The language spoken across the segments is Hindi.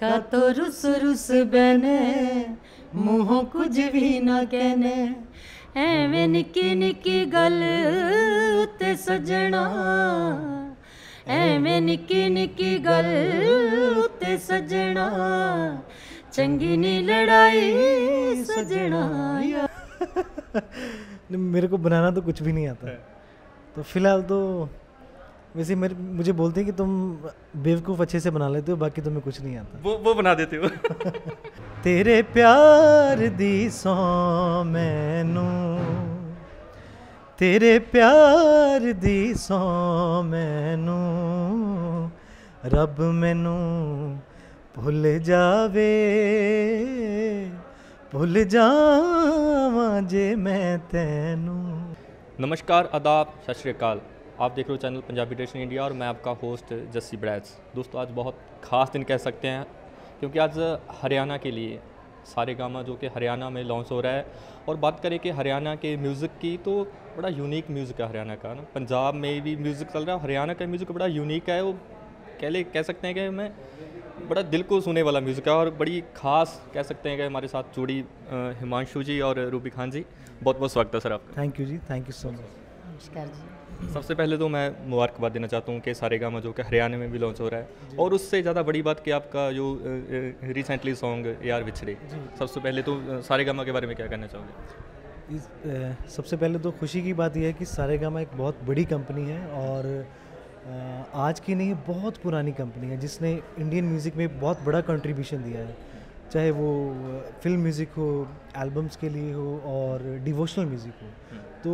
का तो रुस रुस बने मूहों कुछ भी ना कहने ਐਵੇਂ ਨਿੱਕੀ ਨਿੱਕੀ ਗੱਲ ਉੱਤੇ ਸਜਣਾ ਐਵੇਂ ਨਿੱਕੀ ਨਿੱਕੀ ਗੱਲ ਉੱਤੇ ਸਜਣਾ ਚੰਗੀ ਨੀ लड़ाई सजना मेरे को बनाना तो कुछ भी नहीं आता, तो फिलहाल तो वैसे मुझे बोलते हैं कि तुम बेवकूफ़ अच्छे से बना लेते हो, बाकी तुम्हें कुछ नहीं आता। वो बना देते हो। तेरे प्यार दी सौ मैनू, तेरे प्यार दी सौ मैनू, रब मैनू भुल जावे, भुल जावां जे मैं तैनू। नमस्कार, आदाब, सत श्री अकाल। आप देख रहे हो चैनल पंजाबी ट्रेडिशन इंडिया और मैं आपका होस्ट जस्सी ब्रैज। दोस्तों, आज बहुत ख़ास दिन कह सकते हैं क्योंकि आज हरियाणा के लिए सारेगामा जो कि हरियाणा में लॉन्च हो रहा है। और बात करें कि हरियाणा के म्यूज़िक की, तो बड़ा यूनिक म्यूज़िक है हरियाणा का ना। पंजाब में भी म्यूज़िक चल रहा है, हरियाणा का म्यूज़िक बड़ा यूनिक है। वो कह सकते हैं कि मैं बड़ा दिल को सुने वाला म्यूज़िक है और बड़ी ख़ास कह सकते हैं कि हमारे साथ जुड़ी हिमांशु जी और रूबी खान जी। बहुत बहुत स्वागत है सर आपका। थैंक यू जी, थैंक यू सो मच। नमस्कार जी। सबसे पहले तो मैं मुबारकबाद देना चाहता हूँ कि सारेगामा जो कि हरियाणा में भी लॉन्च हो रहा है, और उससे ज़्यादा बड़ी बात कि आपका जो रिसेंटली सॉन्ग यार विछड़े। सबसे पहले तो सारेगामा के बारे में क्या कहना चाहोगे? सबसे पहले तो खुशी की बात यह है कि सारेगामा एक बहुत बड़ी कंपनी है और आज की नहीं, बहुत पुरानी कंपनी है जिसने इंडियन म्यूज़िक में बहुत बड़ा कंट्रीब्यूशन दिया है, चाहे वो फिल्म म्यूज़िक हो, एल्बम्स के लिए हो और डिवोशनल म्यूज़िक हो। तो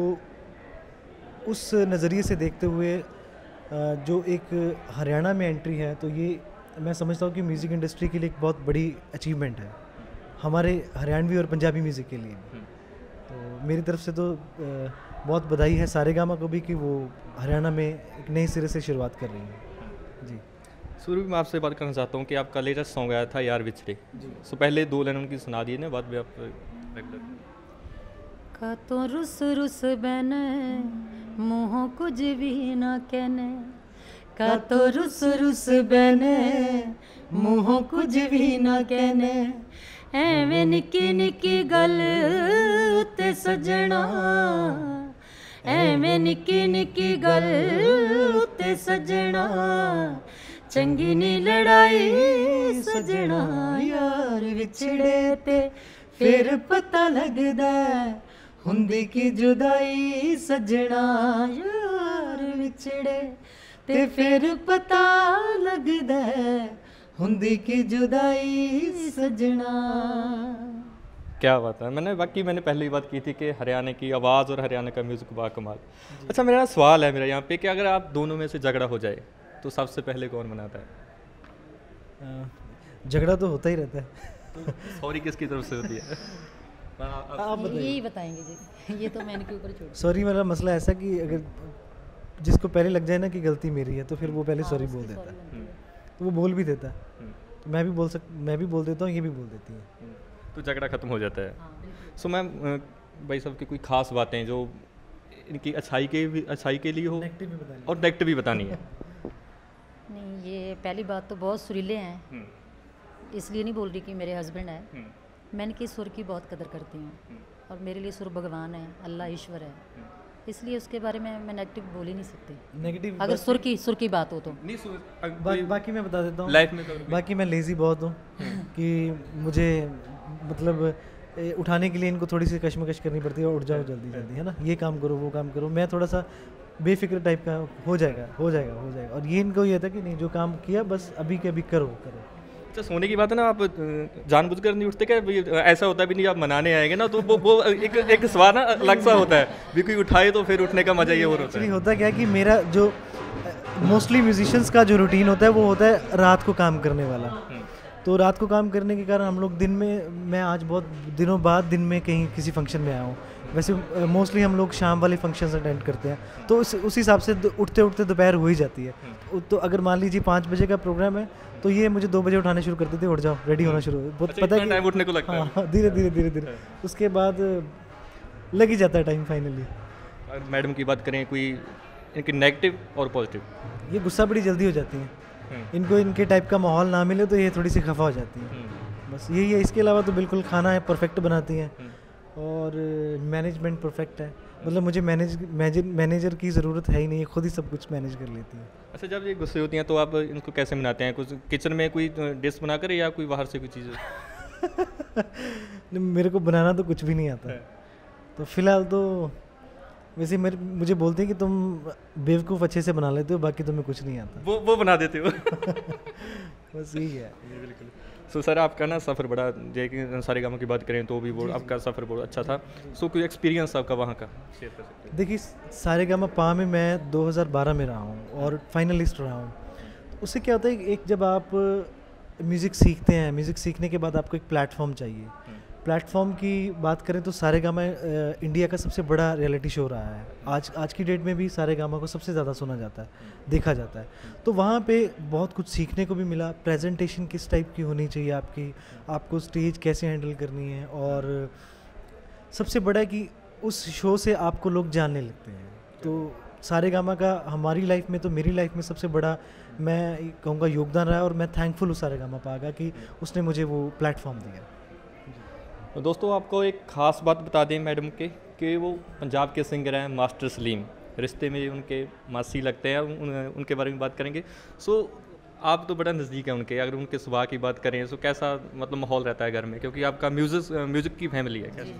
उस नज़रिए से देखते हुए जो एक हरियाणा में एंट्री है, तो ये मैं समझता हूँ कि म्यूज़िक इंडस्ट्री के लिए एक बहुत बड़ी अचीवमेंट है, हमारे हरियाणवी और पंजाबी म्यूज़िक के लिए। तो मेरी तरफ से तो बहुत बधाई है सारेगामा को भी कि वो हरियाणा में एक नए सिरे से शुरुआत कर रही है जी। शुरू में आपसे बात करना चाहता हूँ कि आपका लेटेस्ट सॉन्ग आया था यार विछड़े। सो पहले 2 लाइन उनकी सुना दिए ना, बाद में आप का तो रुस रुस बने मुँहों कुछ भी ना कहने, का तो रुस रुस बने मुँहों कुछ भी ना कहने ਐਵੇਂ ਨਿੱਕੀ ਨਿੱਕੀ ਗੱਲ ਉੱਤੇ ਸਜਣਾ ਐਵੇਂ ਨਿੱਕੀ ਨਿੱਕੀ ਗੱਲ ਉੱਤੇ ਸਜਣਾ ਚੰਗੀ ਨੀ ਲੜਾਈ ਸਜਣਾ ਯਾਰ ਵਿਛੜੇ ਤੇ ਫਿਰ ਪਤਾ ਲੱਗਦਾ ਹੁੰਦੀ ਕੀ ਜੁਦਾਈ ਸਜਣਾ ਯਾਰ ਵਿਛੜੇ ਤੇ ਫਿਰ ਪਤਾ ਲੱਗਦਾ हुंदी की जुदाई सजना। क्या बात है। मैंने पहले ही बात की थी कि हरियाणा की आवाज़ और हरियाणा का म्यूज़िक बाकमाल। अच्छा, मेरा सवाल है यहाँ पे कि अगर आप दोनों में से झगड़ा हो जाए तो सबसे पहले कौन मनाता है? झगड़ा तो होता ही रहता है। सॉरी किसकी तरफ से होती है? आप यही बताएंगे जी, ये तो मैंने के ऊपर छोड़। सॉरी वाला मसला ऐसा कि अगर जिसको पहले लग जाए ना कि गलती मेरी है, तो फिर वो पहले सॉरी बोल देता है, तो वो बोल भी देता है, तो मैं भी बोल देता हूँ, ये भी बोल देती है, तो झगड़ा ख़त्म हो जाता है। सो मैम, भाई साहब की कोई ख़ास बातें जो इनकी अच्छाई के लिए हो और नेगेटिव भी बतानी है। नहीं, ये पहली बात तो बहुत सुरीले हैं, इसलिए नहीं बोल रही कि मेरे हस्बैंड है। मैं इनकी सुर की बहुत कदर करती हूँ और मेरे लिए सुर भगवान है, अल्लाह ईश्वर है, इसलिए उसके बारे में मैं नेगेटिव बोल ही नहीं सकती। नेगेटिव अगर सुर की बात हो तो नहीं, बाकी मैं बता देता हूँ लाइफ में तो बाकी मैं लेज़ी बहुत हूँ कि मुझे मतलब उठाने के लिए इनको थोड़ी सी कशमकश करनी पड़ती है, उठ जाओ जल्दी जल्दी, है ना, ये काम करो वो काम करो। मैं थोड़ा सा बेफिक्र टाइप का, हो जाएगा। और ये इनको ये था कि नहीं, जो काम किया बस अभी के अभी करो। अच्छा, सोने की बात है ना, आप जानबूझकर नहीं उठते क्या? ऐसा होता है भी नहीं, आप मनाने आएंगे ना तो वो एक सवाल ना अलग सा होता है भी, कोई उठाए तो फिर उठने का मजा ये और होता है। होता क्या कि मेरा जो मोस्टली म्यूजिशियंस का जो रूटीन होता है वो होता है रात को काम करने वाला। तो रात को काम करने के कारण हम लोग दिन में, मैं आज बहुत दिनों बाद दिन में कहीं किसी फंक्शन में आया हूँ। वैसे मोस्टली हम लोग शाम वाले फंक्शंस अटेंड करते हैं, तो उस हिसाब से उठते उठते दोपहर हो ही जाती है। तो अगर मान लीजिए 5 बजे का प्रोग्राम है तो ये मुझे 2 बजे उठाने शुरू करते थे, उठ जाओ रेडी होना शुरू। पता है टाइम उठने को लगता है। हाँ, धीरे उसके बाद लग ही जाता है टाइम फाइनली। मैडम की बात करें, कोई इनकी नेगेटिव और पॉजिटिव? ये गुस्सा बड़ी जल्दी हो जाती हैं, इनको इनके टाइप का माहौल ना मिले तो ये थोड़ी सी खफा हो जाती हैं। बस यही है, इसके अलावा तो बिल्कुल खाना है परफेक्ट बनाती हैं और मैनेजमेंट परफेक्ट है। मतलब मुझे मैनेजर की ज़रूरत है ही नहीं, खुद ही सब कुछ मैनेज कर लेती है। अच्छा, जब ये गुस्से होती हैं तो आप इनको कैसे मनाते हैं? कुछ किचन में कोई डिश बनाकर या कोई बाहर से कोई चीज़? मेरे को बनाना तो कुछ भी नहीं आता है। तो फिलहाल तो वैसे मुझे बोलते हैं कि तुम बेवकूफ़ अच्छे से बना लेते हो, बाकी तुम्हें कुछ नहीं आता। वो बना देते हो। बस यही है। बिल्कुल। सो सर, आपका ना सफ़र बड़ा, जैसे कि सारेगामा की बात करें तो भी वो आपका सफ़र बहुत अच्छा था। सो कोई एक्सपीरियंस आपका वहाँ का शेयर कर सकते हैं? देखिए, सारेगामा पा में मैं 2012 में रहा हूँ और फाइनलिस्ट रहा हूँ। उससे क्या होता है, एक जब आप म्यूज़िक सीखते हैं, म्यूज़िक सीखने के बाद आपको एक प्लेटफॉर्म चाहिए। प्लेटफॉर्म की बात करें तो सारेगामा इंडिया का सबसे बड़ा रियलिटी शो रहा है। आज की डेट में भी सारेगामा को सबसे ज़्यादा सुना जाता है, देखा जाता है। तो वहाँ पे बहुत कुछ सीखने को भी मिला। प्रेजेंटेशन किस टाइप की होनी चाहिए आपकी, आपको स्टेज कैसे हैंडल करनी है, और सबसे बड़ा है कि उस शो से आपको लोग जानने लगते हैं। तो सारेगामा का हमारी लाइफ में, तो मेरी लाइफ में सबसे बड़ा मैं कहूँगा योगदान रहा है, और मैं थैंकफुल हूँ सारेगामा पा का कि उसने मुझे वो प्लेटफॉर्म दिया। तो दोस्तों, आपको एक ख़ास बात बता दें मैडम के कि वो पंजाब के सिंगर हैं मास्टर सलीम। रिश्ते में उनके मासी लगते हैं, उनके बारे में बात करेंगे। सो आप तो बड़ा नज़दीक है उनके, अगर उनके स्वभाव की बात करें तो कैसा मतलब माहौल रहता है घर में, क्योंकि आपका म्यूज़िक की फैमिली है? कैसे?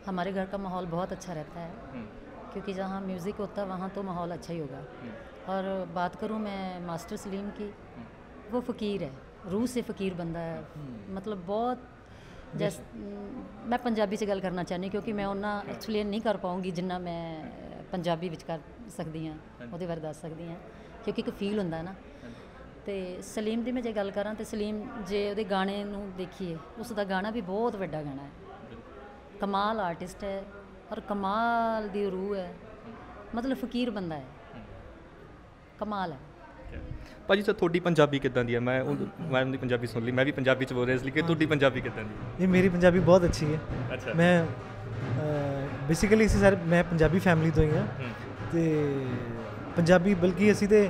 हमारे घर का माहौल बहुत अच्छा रहता है, क्योंकि जहाँ म्यूज़िक होता है वहाँ तो माहौल अच्छा ही होगा। और बात करूँ मैं मास्टर सलीम की, वो फ़कीर है, रूह से फ़कीर बंदा है। मतलब बहुत जैसे मैं पंजाबी च गल करना चाहनी, क्योंकि मैं उन्ना एक्सप्लेन नहीं कर पाऊँगी जिन्ना मैं पंजाबी विच कर सकदी हाँ, ਉਹਦੇ ਬਾਰੇ ਦੱਸ ਸਕਦੀ ਹਾਂ, क्योंकि एक फील ਹੁੰਦਾ ना। तो सलीम की मैं जे गल करा तो सलीम जे ਉਹਦੇ गाने ਨੂੰ देखिए, उस दा गाना भी बहुत वड्डा गाना है, कमाल आर्टिस्ट है और कमाल दी रूह है। मतलब फ़कीर बंदा है, कमाल है। ਭਾਜੀ ਸਰ, ਤੁਹਾਡੀ ਪੰਜਾਬੀ ਕਿੱਦਾਂ ਦੀ ਹੈ? ਮੈਂ ਮੈਡਮ ਦੀ ਪੰਜਾਬੀ ਸੁਣ ਲਈ, ਮੈਂ ਵੀ ਪੰਜਾਬੀ ਚ ਬੋਲ ਰਿਹਾ, ਇਸ ਲਈ ਕਿ ਤੁਹਾਡੀ ਪੰਜਾਬੀ ਕਿੱਦਾਂ ਦੀ ਹੈ? नहीं, मेरी पंजाबी बहुत अच्छी है। अच्छा। मैं बेसिकली इसी सारे मैं पंजाबी फैमिली ਤੋਂ ਹੀ ਹਾਂ ਤੇ ਪੰਜਾਬੀ, ਬਲਕਿ ਅਸੀਂ ਤੇ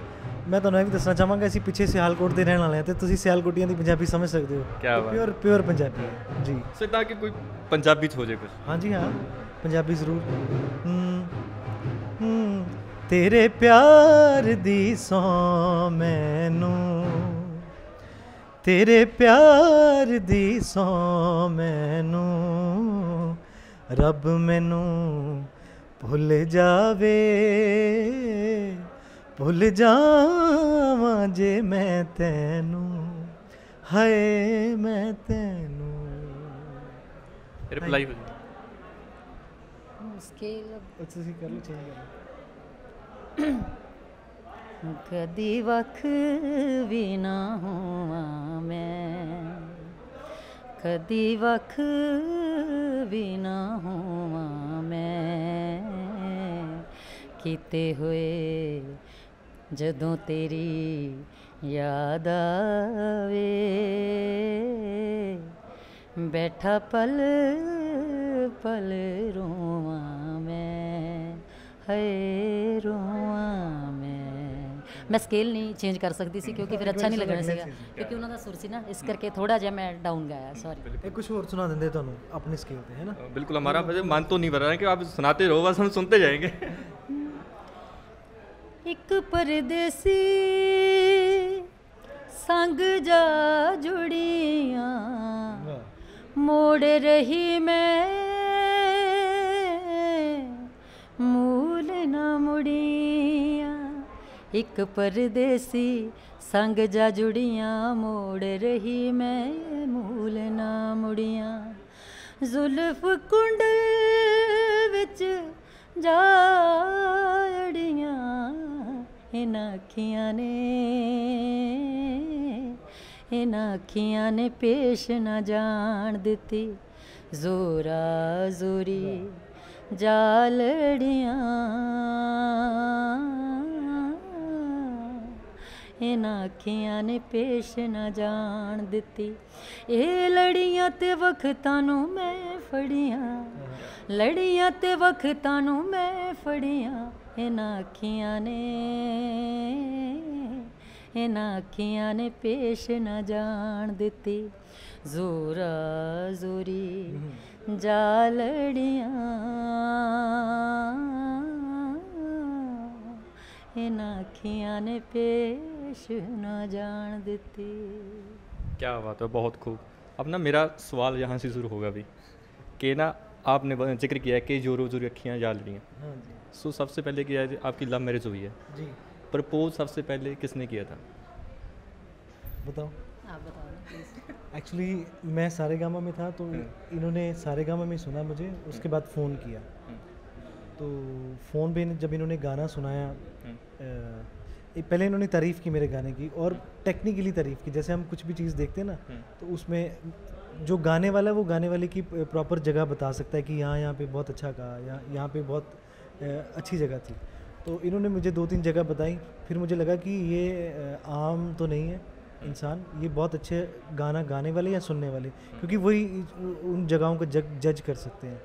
ਮੈਂ ਤੁਹਾਨੂੰ ਇਹ ਵੀ ਦੱਸਣਾ ਚਾਹਾਂਗਾ, ਅਸੀਂ ਪਿੱਛੇ ਸਿਆਲਕੋਟ ਦੇ ਰਹਿਣ ਵਾਲੇ ਹਾਂ ਤੇ ਤੁਸੀਂ ਸਿਆਲਕੋਟੀਆਂ ਦੀ ਪੰਜਾਬੀ ਸਮਝ ਸਕਦੇ ਹੋ। ਕਿਆ ਬਾਤ। ਪਿਓਰ ਪੰਜਾਬੀ ਹੈ ਜੀ। ਸੋ ਤਾਂ ਕਿ ਕੋਈ ਪੰਜਾਬੀ ਚ ਹੋ ਜਾਏ ਕੁਝ। ਹਾਂਜੀ ਹਾਂ, ਪੰਜਾਬੀ ਜ਼ਰੂਰ। ਤੇਰੇ ਪਿਆਰ ਦੀ ਸੌਂ ਮੈਨੂੰ, ਤੇਰੇ ਪਿਆਰ ਦੀ ਸੌਂ ਮੈਨੂੰ, ਰੱਬ ਮੈਨੂੰ ਭੁੱਲ ਜਾਵੇ, ਭੁੱਲ ਜਾਵਾਂ ਜੇ ਮੈਂ ਤੈਨੂੰ, ਹਾਏ ਮੈਂ ਤੈਨੂੰ। ਰਿਪਲਾਈ ਹੋ ਜੀ। स्केल ਤੁਸੀਂ ਕਰ ਲਓ, ਚੇਂਜ ਕਰ ਲਓ। कदी वख भी ना होवां मैं, कदी वख भी ना होवां मैं, कीते हुए जदों तेरी याद आवे, बैठा पल पल रोवां मैं, हाय रोवां मैं। मैं स्केल नहीं चेंज कर सकती सी, क्योंकि फिर अच्छा नहीं लगना सीगा, क्योंकि उन्होंने सुर सी ना, इस करके थोड़ा जिहा मैं डाउन गाया, सॉरी। एक कुछ और सुना देंगे ਤੁਹਾਨੂੰ अपने स्केल पे, है ना? बिल्कुल, हमारा मन तो नहीं भर रहा है कि आप सुनाते रहो, बस हम सुनते जाएंगे। एक परदेसी संग जा जुड़ियां, मोड़ रही मैं मूल ना मुड़ियां, एक परदेसी संग जा जुड़ियां, मोड़ रही मैं मूल ना मुड़ियां, जुल्फ कुंडल विच जा अड़ियां, इन्हां अखियां ने, इन्हां अखियां ने पेश ना जान दिती, जोरा जोरी जालड़ियां, इन्हां अखियां ने पेश ना जान दिती, ए लड़ियां ते वक्तां नूं मैं फड़ियां, लड़ियां ते वक्तां नूं मैं फड़ियां, इन्हां अखियां ने, इन्हां अखियां ने पेश न जान दित्ती जोरा जोरी जालड़ियां इन्हां अखियां ने पेश न जान दित्ती। क्या बात है, बहुत खूब। अब ना मेरा सवाल यहाँ से शुरू होगा अभी कि ना आपने जिक्र किया है कि जोरों जोरी अखियाँ जाल रही हैं। हाँ जी सो सबसे पहले क्या है, आपकी लव मैरिज हुई है, जी। प्रपोज सबसे पहले किसने किया था? बताओ। आप बताओ ना प्लीज़। एक्चुअली मैं सारेगामा में था, तो इन्होंने सारेगामा में सुना मुझे, उसके बाद फ़ोन किया। तो फ़ोन पे जब इन्होंने गाना सुनाया, पहले इन्होंने तारीफ़ की मेरे गाने की, और टेक्निकली तारीफ़ की। जैसे हम कुछ भी चीज़ देखते हैं ना, तो उसमें जो गाने वाला है वो गाने वाले की प्रॉपर जगह बता सकता है कि यहाँ पे बहुत अच्छा गा, यहाँ पे बहुत अच्छी जगह थी। तो इन्होंने मुझे 2-3 जगह बताई। फिर मुझे लगा कि ये आम तो नहीं है इंसान, ये बहुत अच्छे गाना गाने वाले या सुनने वाले, क्योंकि वही उन जगहों को जज कर सकते हैं।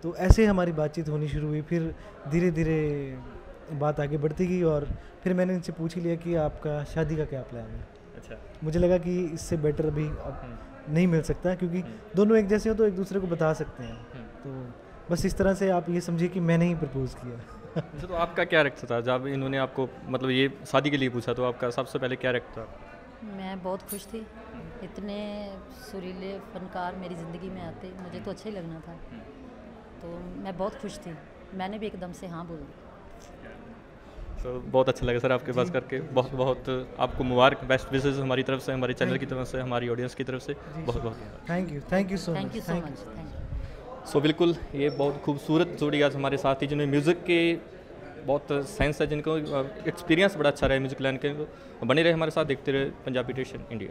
तो ऐसे हमारी बातचीत होनी शुरू हुई। फिर धीरे धीरे बात आगे बढ़ती गई, और फिर मैंने इनसे पूछ ही लिया कि आपका शादी का क्या प्लान है। अच्छा। मुझे लगा कि इससे बेटर अभी अब नहीं मिल सकता, क्योंकि दोनों एक जैसे हो तो एक दूसरे को बता सकते हैं। तो बस इस तरह से आप ये समझिए कि मैंने ही प्रपोज किया। अच्छा, तो आपका क्या रिएक्शन था जब इन्होंने आपको मतलब ये शादी के लिए पूछा? तो आपका सबसे पहले क्या रिएक्शन था? मैं बहुत खुश थी, इतने सुरीले फनकार मेरी ज़िंदगी में आते, मुझे तो अच्छा ही लगना था। तो मैं बहुत खुश थी, मैंने भी एकदम से हाँ बोल दी। तो बहुत अच्छा लगा सर आपके पास करके। बहुत बहुत आपको मुबारक, बेस्ट विशेस हमारी तरफ से, हमारे चैनल की तरफ से, हमारी ऑडियंस की तरफ से। बहुत बहुत thank you so thank you much. So much, thank you. So बिल्कुल, ये बहुत खूबसूरत जोड़ी आज हमारे साथ ही, जिन्हें म्यूज़िक के बहुत सेंस है, जिनको एक्सपीरियंस बड़ा अच्छा रहा है म्यूज़िक लाइन के। बने रहे हमारे साथ, देखते रहे पंजाबी टेशन इंडिया।